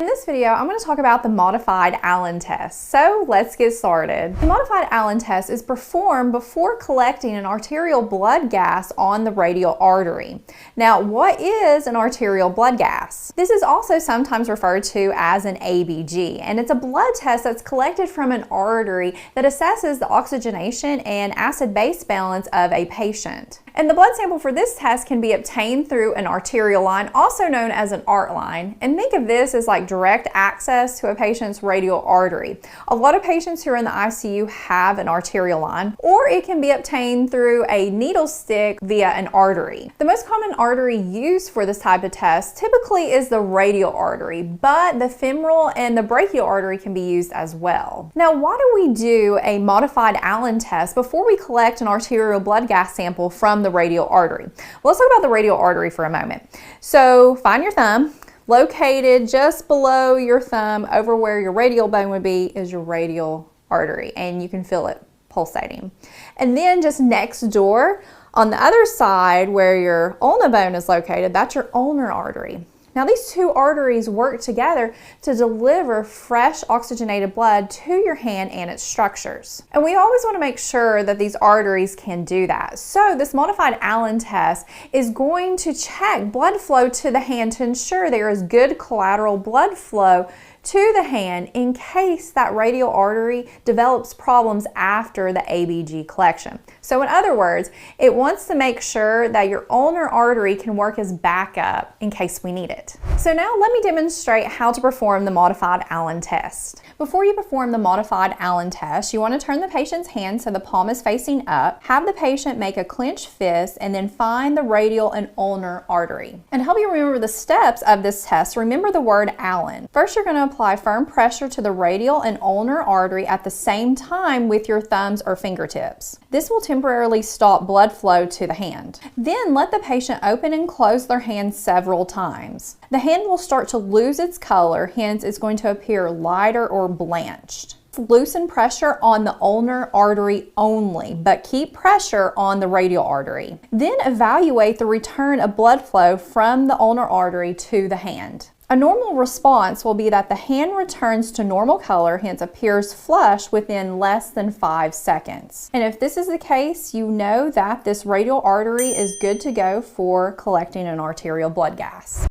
In this video, I'm going to talk about the modified Allen test. So let's get started. The modified Allen test is performed before collecting an arterial blood gas on the radial artery. Now, what is an arterial blood gas? This is also sometimes referred to as an ABG, and it's a blood test that's collected from an artery that assesses the oxygenation and acid-base balance of a patient. And the blood sample for this test can be obtained through an arterial line, also known as an ART line. And think of this as like direct access to a patient's radial artery. A lot of patients who are in the ICU have an arterial line, or it can be obtained through a needle stick via an artery. The most common artery used for this type of test typically is the radial artery, but the femoral and the brachial artery can be used as well. Now, why do we do a modified Allen test before we collect an arterial blood gas sample from the radial artery? Well, let's talk about the radial artery for a moment. So find your thumb. Located just below your thumb, over where your radial bone would be, is your radial artery, and you can feel it pulsating. And then just next door, on the other side where your ulna bone is located, that's your ulnar artery. Now, these two arteries work together to deliver fresh oxygenated blood to your hand and its structures. And we always want to make sure that these arteries can do that. So this modified Allen test is going to check blood flow to the hand to ensure there is good collateral blood flow to the hand in case that radial artery develops problems after the ABG collection. So in other words, it wants to make sure that your ulnar artery can work as backup in case we need it. So now let me demonstrate how to perform the modified Allen test. Before you perform the modified Allen test, you want to turn the patient's hand so the palm is facing up, have the patient make a clenched fist, and then find the radial and ulnar artery. And to help you remember the steps of this test, remember the word Allen. First, you're going to apply firm pressure to the radial and ulnar artery at the same time with your thumbs or fingertips. This will temporarily stop blood flow to the hand. Then let the patient open and close their hand several times. The hand will start to lose its color, hence it's going to appear lighter or blanched. Loosen pressure on the ulnar artery only, but keep pressure on the radial artery. Then evaluate the return of blood flow from the ulnar artery to the hand. A normal response will be that the hand returns to normal color, hence appears flush within less than 5 seconds. And if this is the case, you know that this radial artery is good to go for collecting an arterial blood gas.